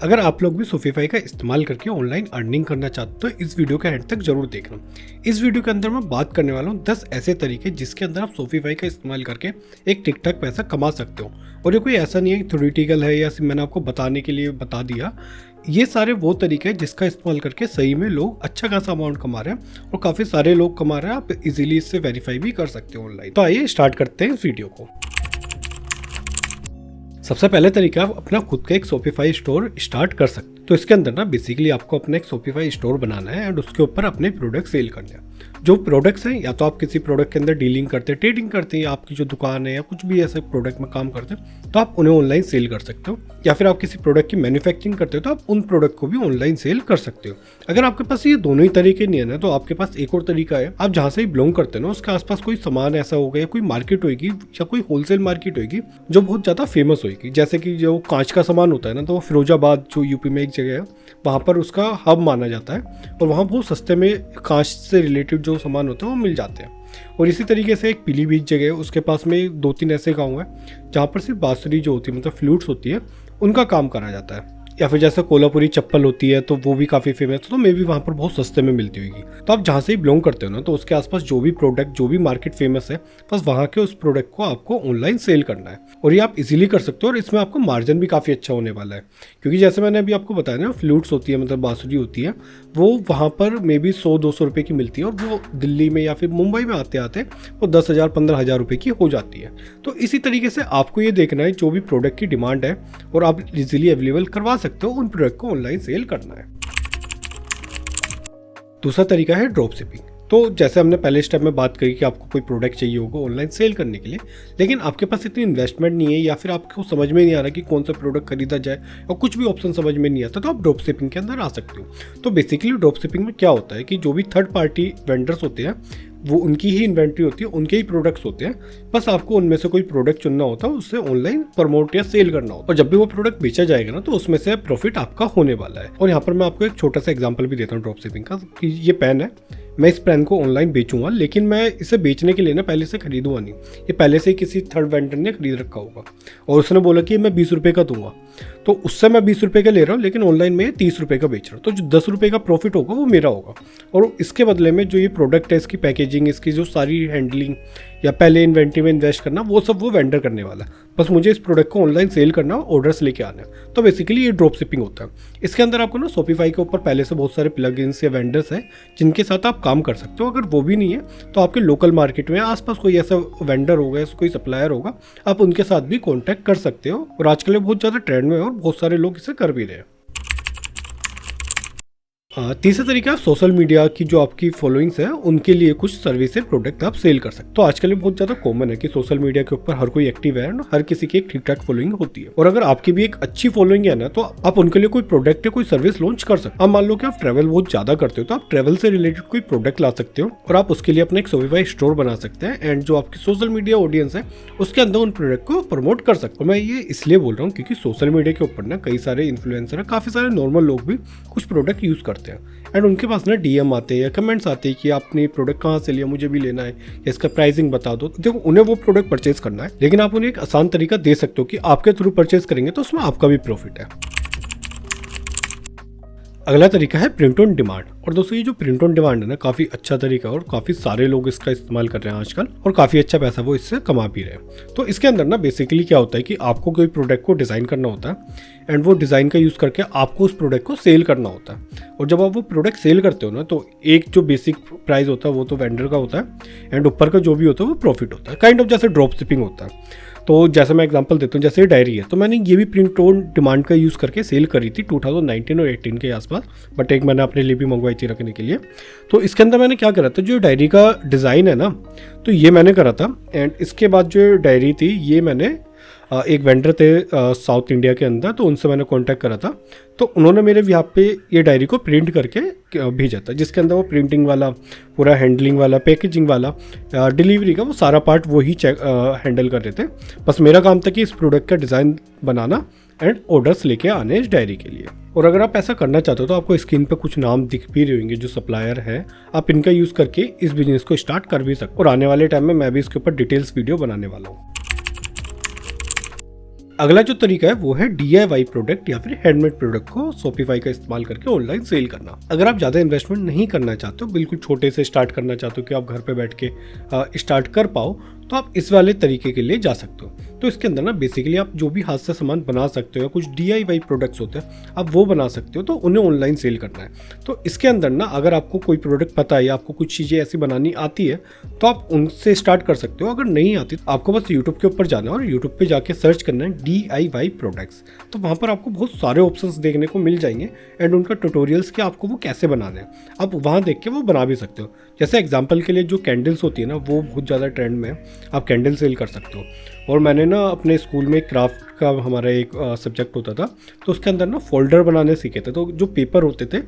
अगर आप लोग भी शॉपिफाई का इस्तेमाल करके ऑनलाइन अर्निंग करना चाहते हो तो इस वीडियो के एंड तक जरूर देखना। इस वीडियो के अंदर मैं बात करने वाला हूँ 10 ऐसे तरीके जिसके अंदर आप शॉपिफाई का इस्तेमाल करके एक ठीक ठाक पैसा कमा सकते हो। और ये कोई ऐसा नहीं है कि थ्योरेटिकल है या मैंने आपको बताने के लिए बता दिया। ये सारे वो तरीके हैं जिसका इस्तेमाल करके सही में लोग अच्छा खासा अमाउंट कमा रहे हैं और काफ़ी सारे लोग कमा रहे हैं। आप इजीली इससे वेरीफाई भी कर सकते हो ऑनलाइन। तो आइए स्टार्ट करते हैं इस वीडियो को। सबसे पहले तरीका, आप अपना खुद का एक शॉपिफाई स्टोर स्टार्ट कर सकते हो। तो इसके अंदर ना बेसिकली आपको अपना एक शॉपिफाई स्टोर बनाना है एंड उसके ऊपर अपने प्रोडक्ट सेल करने हैं। जो प्रोडक्ट्स हैं या तो आप किसी प्रोडक्ट के अंदर डीलिंग करते हैं, ट्रेडिंग करते हैं, या आपकी जो दुकान है या कुछ भी ऐसे प्रोडक्ट में काम करते हैं तो आप उन्हें ऑनलाइन सेल कर सकते हो। या फिर आप किसी प्रोडक्ट की मैन्युफैक्चरिंग करते हो तो आप उन प्रोडक्ट को भी ऑनलाइन सेल कर सकते हो। अगर आपके पास ये दोनों ही तरीके नहीं है ना, तो आपके पास एक और तरीका है। आप जहाँ से ही बिलोंग करते हो ना उसके आसपास कोई सामान ऐसा होगा या कोई मार्केट होगी या कोई होलसेल मार्केट होगी जो बहुत ज़्यादा फेमस होगी। जैसे कि जो कांच का सामान होता है ना, तो वो फिरोजाबाद जो यूपी में एक जगह है वहाँ पर उसका हब माना जाता है और वहाँ बहुत सस्ते में कांच से रिलेटेड जो सामान होता है वो मिल जाते हैं। और इसी तरीके से एक पीलीभीत जगह है, उसके पास में 2-3 ऐसे गांव हैं जहाँ पर सिर्फ बांसुरी जो होती है, मतलब फ्लूट्स होती है, उनका काम करा जाता है। या फिर जैसे कोल्हापुरी चप्पल होती है तो वो भी काफ़ी फेमस है, तो मे भी वहाँ पर बहुत सस्ते में मिलती होगी। तो आप जहाँ से ही बिलोंग करते हो ना, तो उसके आसपास जो भी प्रोडक्ट, जो भी मार्केट फेमस है, बस वहाँ के उस प्रोडक्ट को आपको ऑनलाइन सेल करना है। और ये आप इजीली कर सकते हो और इसमें आपका मार्जिन भी काफ़ी अच्छा होने वाला है। क्योंकि जैसे मैंने अभी आपको बताया ना, फ्लूट्स होती है, मतलब बांसुरी होती है, वो वहाँ पर मे बी 100-200 रुपये की मिलती है और वो दिल्ली में या फिर मुंबई में आते आते वो 10,000-15,000 रुपये की हो जाती है। तो इसी तरीके से आपको ये देखना है जो भी प्रोडक्ट की डिमांड है और आप इजीली अवेलेबल करवा सकते हो, उन प्रोडक्ट को ऑनलाइन सेल करना है। दूसरा तरीका है ड्रॉप शिपिंग। तो जैसे हमने पहले स्टेप में बात करी कि आपको कोई प्रोडक्ट चाहिए होगा ऑनलाइन सेल करने के लिए, लेकिन आपके पास इतनी इन्वेस्टमेंट नहीं है या फिर आपको समझ में नहीं आ रहा कि कौन सा प्रोडक्ट खरीदा जाए और कुछ भी ऑप्शन समझ में नहीं आता, तो आप ड्रॉप शिपिंग के अंदर आ सकते हो। तो बेसिकली ड्रॉप शिपिंग में क्या होता है कि जो भी थर्ड पार्टी वेंडर्स होते हैं वो उनकी ही इन्वेंट्री होती है, उनके ही प्रोडक्ट्स होते हैं, बस आपको उनमें से कोई प्रोडक्ट चुनना होता है, उससे ऑनलाइन प्रमोट या सेल करना होता है। और जब भी वो प्रोडक्ट बेचा जाएगा ना, तो उसमें से प्रॉफिट आपका होने वाला है। और यहाँ पर मैं आपको एक छोटा सा एग्जांपल भी देता हूँ ड्रॉप शिपिंग का, कि ये पेन है, मैं इस पेन को ऑनलाइन बेचूंगा, लेकिन मैं इसे बेचने के लिए ना पहले से खरीदूंगा नहीं। ये पहले से ही किसी थर्ड वेंडर ने खरीद रखा होगा और उसने बोला कि मैं 20 रुपये का दूंगा, तो उससे मैं 20 रुपये का ले रहा हूँ, लेकिन ऑनलाइन में 30 रुपये का बेच रहा हूँ। तो जो 10 रुपये का प्रॉफिट होगा वो मेरा होगा और इसके बदले में जो ये प्रोडक्ट है, इसकी पैकेजिंग, इसकी जो सारी हैंडलिंग या पहले इन्वेंट्री में इन्वेस्ट करना, वो सब वो वेंडर करने वाला है। बस मुझे इस प्रोडक्ट को ऑनलाइन सेल करना, ऑर्डर्स लेके आना है। तो बेसिकली ये ड्रॉप शिपिंग होता है। इसके अंदर आपको ना शॉपिफाई के ऊपर पहले से बहुत सारे प्लगइन्स या वेंडर्स हैं जिनके साथ आप काम कर सकते हो। अगर वो भी नहीं है तो आपके लोकल मार्केट में आसपास कोई ऐसा वेंडर होगा, कोई सप्लायर होगा, आप उनके साथ भी कॉन्टैक्ट कर सकते हो। और आजकल ये बहुत ज़्यादा ट्रेंड में है और बहुत सारे लोग इसे कर भी रहे हैं। तीसरा तरीका, सोशल मीडिया की जो आपकी फॉलोइंग्स है उनके लिए कुछ सर्विस या प्रोडक्ट आप सेल कर सकते हो। तो आजकल बहुत ज़्यादा कॉमन है कि सोशल मीडिया के ऊपर हर कोई एक्टिव है, हर किसी की एक ठीक ठाक फॉलोइंग होती है। और अगर आपकी भी एक अच्छी फॉलोइंग है ना, तो आप उनके लिए कोई प्रोडक्ट या कोई सर्विस लॉन्च कर सकते हो। अब मान लो कि आप ट्रैवल बहुत ज़्यादा करते हो, तो आप ट्रैवल से रिलेटेड कोई प्रोडक्ट ला सकते हो और आप उसके लिए अपना एक शॉपिफाई स्टोर बना सकते हैं एंड जो आपकी सोशल मीडिया ऑडियंस है उसके अंदर उन प्रोडक्ट को प्रमोट कर सकते हो। मैं ये इसलिए बोल रहा हूँ क्योंकि सोशल मीडिया के ऊपर ना कई सारे इन्फ्लुएंसर है, काफ़ी सारे नॉर्मल लोग भी कुछ प्रोडक्ट यूज़ करते हैं एंड उनके पास ना डीएम आते हैं या कमेंट्स आते हैं कि आपने प्रोडक्ट कहाँ से लिया, मुझे भी लेना है, या इसका प्राइसिंग बता दो। देखो, उन्हें वो प्रोडक्ट परचेज करना है, लेकिन आप उन्हें एक आसान तरीका दे सकते हो कि आपके थ्रू परचेज करेंगे तो उसमें आपका भी प्रॉफिट है। अगला तरीका है प्रिंट ऑन डिमांड। और दोस्तों, ये जो प्रिंट ऑन डिमांड है ना, काफ़ी अच्छा तरीका है और काफ़ी सारे लोग इसका इस्तेमाल कर रहे हैं आजकल और काफ़ी अच्छा पैसा वो इससे कमा भी रहे हैं। तो इसके अंदर ना बेसिकली क्या होता है कि आपको कोई प्रोडक्ट को डिज़ाइन करना होता है एंड वो डिज़ाइन का यूज़ करके आपको उस प्रोडक्ट को सेल करना होता है। और जब आप वो प्रोडक्ट सेल करते हो ना, तो एक जो बेसिक प्राइस होता है वो तो वेंडर का होता है एंड ऊपर का जो भी होता है वो प्रॉफिट होता है। काइंड ऑफ जैसे ड्रॉप शिपिंग होता है। तो जैसे मैं एग्जांपल देता हूँ, जैसे डायरी है, तो मैंने ये भी प्रिंट ऑन डिमांड का यूज़ करके सेल करी थी 2019 और 18 के आसपास, बट एक मैंने अपने लिए भी मंगवाई थी रखने के लिए। तो इसके अंदर मैंने क्या करा था, जो डायरी का डिज़ाइन है ना, तो ये मैंने करा था एंड इसके बाद जो डायरी थी ये मैंने एक वेंडर थे साउथ इंडिया के अंदर, तो उनसे मैंने कांटेक्ट करा था। तो उन्होंने मेरे यहाँ पे ये डायरी को प्रिंट करके भेजा था, जिसके अंदर वो प्रिंटिंग वाला, पूरा हैंडलिंग वाला, पैकेजिंग वाला, डिलीवरी का वो सारा पार्ट वो ही हैंडल कर रहे थे। बस मेरा काम था कि इस प्रोडक्ट का डिज़ाइन बनाना एंड ऑर्डर्स लेके आने इस डायरी के लिए। और अगर आप ऐसा करना चाहते हो तो आपको स्क्रीन पे कुछ नाम दिख भी रहे होंगे जो सप्लायर है, आप इनका यूज़ करके इस बिजनेस को स्टार्ट कर भी सकते हो। और आने वाले टाइम में मैं भी इसके ऊपर डिटेल्स वीडियो बनाने वाला हूँ। अगला जो तरीका है वो है DIY प्रोडक्ट या फिर हैंडमेड प्रोडक्ट को शॉपिफाई का इस्तेमाल करके ऑनलाइन सेल करना। अगर आप ज़्यादा इन्वेस्टमेंट नहीं करना चाहते हो, बिल्कुल छोटे से स्टार्ट करना चाहते हो कि आप घर पे बैठ के स्टार्ट कर पाओ, तो आप इस वाले तरीके के लिए जा सकते हो। तो इसके अंदर ना बेसिकली आप जो भी हाथ से सामान बना सकते हो या कुछ DIY प्रोडक्ट्स होते हैं आप वो बना सकते हो, तो उन्हें ऑनलाइन सेल करना है। तो इसके अंदर ना अगर आपको कोई प्रोडक्ट पता है या आपको कुछ चीज़ें ऐसी बनानी आती है तो आप उनसे स्टार्ट कर सकते हो। अगर नहीं आती तो आपको बस यूट्यूब के ऊपर जाना है और यूट्यूब पे जाके सर्च करना है DIY प्रोडक्ट्स। तो वहाँ पर आपको बहुत सारे ऑप्शंस देखने को मिल जाएंगे एंड उनका ट्यूटोरियल्स कि आपको वो कैसे बनाना है, आप वहाँ देख के वो बना भी सकते हो। जैसे एग्जाम्पल के लिए जो कैंडल्स होती है ना वो बहुत ज़्यादा ट्रेंड में है, आप कैंडल सेल कर सकते हो। और मैंने ना अपने स्कूल में क्राफ्ट का हमारा एक सब्जेक्ट होता था, तो उसके अंदर ना फोल्डर बनाने सीखे थे। तो जो पेपर होते थे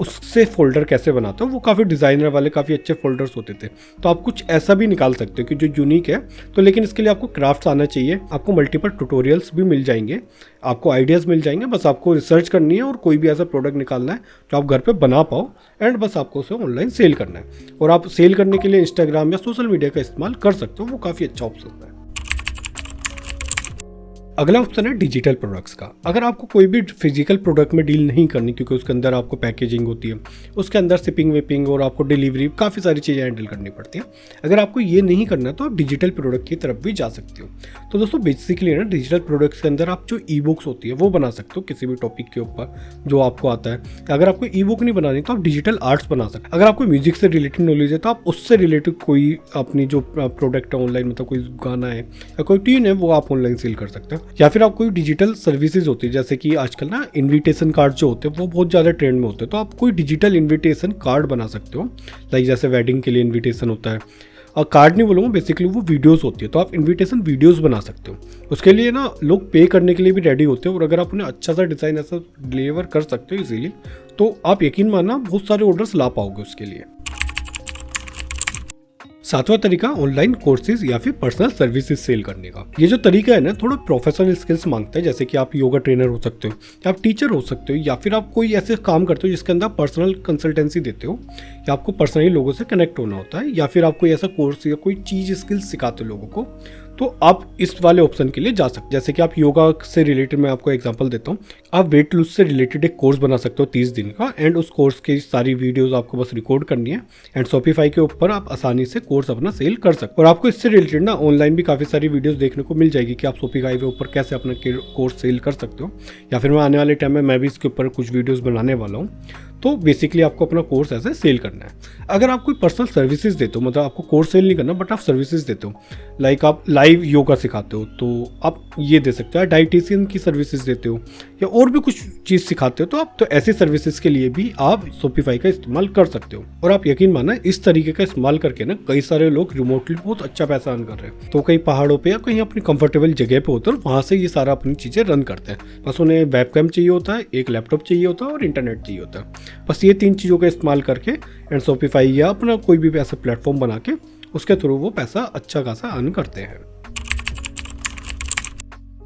उससे फोल्डर कैसे बनाते हो, वो काफ़ी डिज़ाइनर वाले काफ़ी अच्छे फोल्डर्स होते थे। तो आप कुछ ऐसा भी निकाल सकते हो कि जो यूनिक है। तो लेकिन इसके लिए आपको क्राफ्ट्स आना चाहिए, आपको मल्टीपल ट्यूटोरियल्स भी मिल जाएंगे, आपको आइडियाज़ मिल जाएंगे। बस आपको रिसर्च करनी है और कोई भी ऐसा प्रोडक्ट निकालना है जो आप घर पे बना पाओ एंड बस आपको उसे ऑनलाइन सेल करना है। और आप सेल करने के लिए इंस्टाग्राम या सोशल मीडिया का इस्तेमाल कर सकते हो, वो काफ़ी अच्छा ऑप्शन है। अगला ऑप्शन है डिजिटल प्रोडक्ट्स का। अगर आपको कोई भी फिजिकल प्रोडक्ट में डील नहीं करनी, क्योंकि उसके अंदर आपको पैकेजिंग होती है, उसके अंदर शिपिंग विपिंग और आपको डिलीवरी काफ़ी सारी चीज़ें हैंडल करनी पड़ती हैं। अगर आपको ये नहीं करना तो आप डिजिटल प्रोडक्ट की तरफ भी जा सकते हो। तो दोस्तों बेसिकली ना डिजिटल प्रोडक्ट्स के अंदर आप जो ई-बुक्स होती है वो बना सकते हो किसी भी टॉपिक के ऊपर जो आपको आता है। अगर आपको ई-बुक नहीं बनानी तो आप डिजिटल आर्ट्स बना सकते हो। अगर आपको म्यूजिक से रिलेटेड नॉलेज है तो आप उससे रिलेटेड कोई अपनी जो प्रोडक्ट है ऑनलाइन, मतलब कोई गाना है या कोई ट्यून है, वो आप ऑनलाइन सेल कर सकते हो। या फिर आप कोई डिजिटल सर्विसेज होती है, जैसे कि आजकल ना इनविटेशन कार्ड जो होते हैं वो बहुत ज़्यादा ट्रेंड में होते हैं, तो आप कोई डिजिटल इनविटेशन कार्ड बना सकते हो। लाइक जैसे वेडिंग के लिए इनविटेशन होता है, और कार्ड नहीं बोलूँगा, बेसिकली वो वीडियोस होती है, तो आप इनविटेशन वीडियोस बना सकते हो। उसके लिए ना लोग पे करने के लिए भी रेडी होते हैं, और अगर आप उन्हें अच्छा सा डिज़ाइन ऐसा डिलीवर कर सकते हो इजीली, तो आप यकीन मानना बहुत सारे ऑर्डर्स ला पाओगे उसके लिए। सातवां तरीका ऑनलाइन कोर्सेज या फिर पर्सनल सर्विसेज सेल करने का। ये जो तरीका है ना थोड़ा प्रोफेशनल स्किल्स मांगता है, जैसे कि आप योगा ट्रेनर हो सकते हो, या आप टीचर हो सकते हो, या फिर आप कोई ऐसे काम करते हो जिसके अंदर पर्सनल कंसल्टेंसी देते हो, या आपको पर्सनली लोगों से कनेक्ट होना होता है, या फिर आप कोई ऐसा कोर्स या कोई चीज़ स्किल्स सिखाते हो लोगों को, तो आप इस वाले ऑप्शन के लिए जा सकते हो। जैसे कि आप योगा से रिलेटेड, मैं आपको एग्जांपल देता हूँ, आप वेट लूज से रिलेटेड एक कोर्स बना सकते हो 30 दिन का, एंड उस कोर्स की सारी वीडियोस आपको बस रिकॉर्ड करनी है एंड शॉपिफाई के ऊपर आप आसानी से कोर्स अपना सेल कर सकते हो। और आपको इससे रिलेटेड ना ऑनलाइन भी काफ़ी सारी वीडियोस देखने को मिल जाएगी कि आप शॉपिफाई के ऊपर कैसे अपना कोर्स सेल कर सकते हो। या फिर मैं आने वाले टाइम में मैं भी इसके ऊपर कुछ वीडियोस बनाने वाला हूँ। तो बेसिकली आपको अपना कोर्स ऐसे सेल करना है। अगर आप कोई पर्सनल सर्विसेज देते हो, मतलब आपको कोर्स सेल नहीं करना बट आप सर्विसेज देते हो, लाइक आप लाइव योगा सिखाते हो तो आप ये दे सकते हो, डाइटिशियन की सर्विसेज देते हो या और भी कुछ चीज़ सिखाते हो, तो आप तो ऐसी सर्विसेज के लिए भी आप शॉपिफाई का इस्तेमाल कर सकते हो। और आप यकीन माना इस तरीके का इस्तेमाल करके ना कई सारे लोग रिमोटली बहुत अच्छा पैसा अर्न कर रहे हैं। तो कहीं पहाड़ों पे या कहीं अपनी कंफर्टेबल जगह पे होते हैं और वहाँ से ये सारा अपनी चीज़ें रन करते हैं। बस उन्हें वेबकैम चाहिए होता है, एक लैपटॉप चाहिए होता है और इंटरनेट चाहिए होता है। बस ये 3 चीज़ों का इस्तेमाल करके एंड शॉपिफाई या अपना कोई भी ऐसा प्लेटफॉर्म बना के उसके थ्रू वो पैसा अच्छा खासा अर्न करते हैं।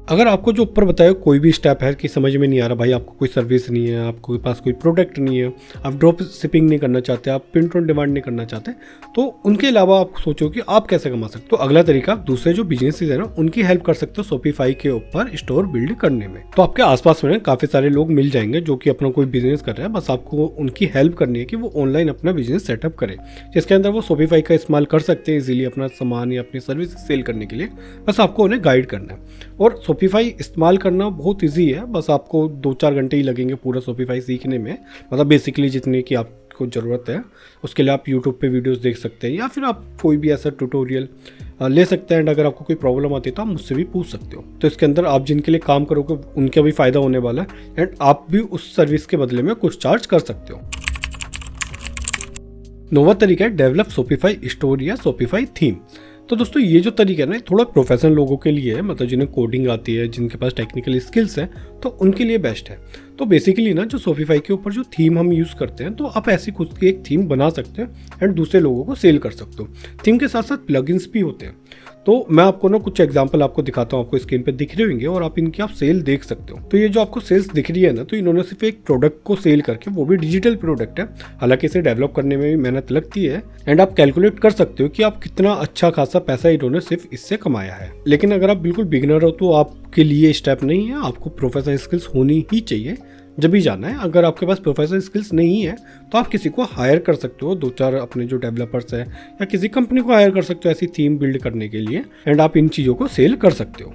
अगर आपको जो ऊपर बताया कोई भी स्टेप है कि समझ में नहीं आ रहा, भाई आपको कोई सर्विस नहीं है, आपके पास कोई प्रोडक्ट नहीं है, आप ड्रॉप शिपिंग नहीं करना चाहते, आप प्रिंट ऑन डिमांड नहीं करना चाहते, तो उनके अलावा आप सोचो कि आप कैसे कमा सकते हो। तो अगला तरीका दूसरे जो बिजनेसेस है ना उनकी हेल्प कर सकते हो शॉपिफाई के ऊपर स्टोर बिल्ड करने में। तो आपके आसपास में काफ़ी सारे लोग मिल जाएंगे जो कि अपना कोई बिजनेस कर रहे हैं, बस आपको उनकी हेल्प करनी है कि वो ऑनलाइन अपना बिजनेस सेटअप करें, जिसके अंदर वो शॉपिफाई का इस्तेमाल कर सकते हैं इजीली अपना सामान या अपनी सर्विस सेल करने के लिए। बस आपको उन्हें गाइड करना है। और शॉपिफाई इस्तेमाल करना बहुत इजी है, बस आपको 2-4 घंटे ही लगेंगे पूरा शॉपिफाई सीखने में। मतलब बेसिकली जितने की आपको ज़रूरत है उसके लिए आप यूट्यूब पे वीडियोस देख सकते हैं या फिर आप कोई भी ऐसा ट्यूटोरियल ले सकते हैं। एंड अगर आपको कोई प्रॉब्लम आती है तो आप मुझसे भी पूछ सकते हो। तो इसके अंदर आप जिनके लिए काम करोगे उनका भी फ़ायदा होने वाला है एंड आप भी उस सर्विस के बदले में कुछ चार्ज कर सकते हो। 9वां तरीका है डेवलप शॉपिफाई स्टोर या शॉपिफाई थीम। तो दोस्तों ये जो तरीका है ना थोड़ा प्रोफेशनल लोगों के लिए है, मतलब जिन्हें कोडिंग आती है, जिनके पास टेक्निकल स्किल्स है, तो उनके लिए बेस्ट है। तो बेसिकली ना जो शॉपिफाई के ऊपर जो थीम हम यूज़ करते हैं, तो आप ऐसी खुद की एक थीम बना सकते हैं एंड दूसरे लोगों को सेल कर सकते हो। थीम के साथ साथ प्लगइन्स भी होते हैं। तो मैं आपको ना कुछ एग्जांपल आपको दिखाता हूँ, आपको स्क्रीन पे दिख रहे होंगे और आप इनकी आप सेल देख सकते हो। तो ये जो आपको सेल्स दिख रही है ना, तो इन्होंने सिर्फ एक प्रोडक्ट को सेल करके, वो भी डिजिटल प्रोडक्ट है, हालांकि इसे डेवलप करने में भी मेहनत लगती है, एंड आप कैलकुलेट कर सकते हो कि आप कितना अच्छा खासा पैसा इन्होंने सिर्फ इससे कमाया है। लेकिन अगर आप बिल्कुल बिगिनर हो तो आपके लिए स्टेप नहीं है, आपको प्रोफेशनल स्किल्स होनी ही चाहिए जब भी जाना है। अगर आपके पास प्रोफेशनल स्किल्स नहीं है तो आप किसी को हायर कर सकते हो, 2-4 अपने जो डेवलपर्स है या किसी कंपनी को हायर कर सकते हो ऐसी थीम बिल्ड करने के लिए, एंड आप इन चीज़ों को सेल कर सकते हो।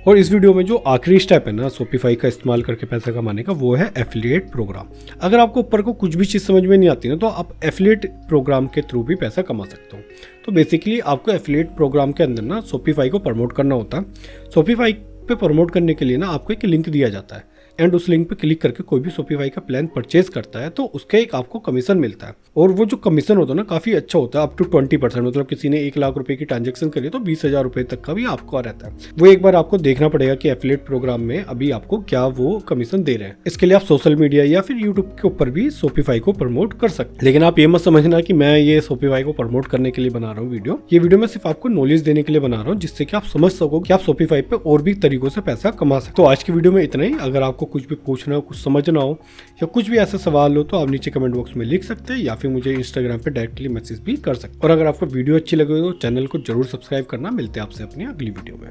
और इस वीडियो में जो आखिरी स्टेप है ना शॉपिफाई का इस्तेमाल करके पैसा कमाने का, वो है एफिलिएट प्रोग्राम। अगर आपको ऊपर को कुछ भी चीज़ समझ में नहीं आती ना, तो आप एफिलिएट प्रोग्राम के थ्रू भी पैसा कमा सकते हो। तो बेसिकली आपको एफिलिएट प्रोग्राम के अंदर ना शॉपिफाई को प्रमोट करना होता है। शॉपिफाई पे प्रमोट करने के लिए ना आपको एक लिंक दिया जाता है, एंड उस लिंक पे क्लिक करके कोई भी शॉपिफाई का प्लान परचेज करता है तो उसका एक आपको कमीशन मिलता है। और वो जो कमीशन होता है ना काफ़ी अच्छा होता है, अप टू 20%। मतलब किसी ने 1 लाख रुपए की ट्रांजेक्शन करी तो 20,000 रुपए तक का भी आपको रहता है। वो एक बार आपको देखना पड़ेगा कि एफिलिएट प्रोग्राम में अभी आपको क्या वो कमीशन दे रहे हैं। इसके लिए आप सोशल मीडिया या फिर यूट्यूब के ऊपर भी शॉपिफाई को प्रमोट कर सकते हैं। लेकिन आप ये मत समझना कि मैं ये शॉपिफाई को प्रमोट करने के लिए बना रहा हूँ वीडियो। ये वीडियो मैं सिर्फ आपको नॉलेज देने के लिए बना रहा हूँ, जिससे कि आप समझ सको कि आप शॉपिफाई पे और भी तरीकों से पैसा कमा सकते हो। तो आज की वीडियो में इतना ही। अगर आपको कुछ भी पूछना हो, कुछ समझना हो या कुछ भी ऐसा सवाल हो तो आप नीचे कमेंट बॉक्स में लिख सकते हैं या फिर मुझे इंस्टाग्राम पे डायरेक्टली मैसेज भी कर सकते हैं। और अगर आपको वीडियो अच्छी लगे तो चैनल को जरूर सब्सक्राइब करना। मिलते हैं आपसे अपनी अगली वीडियो में।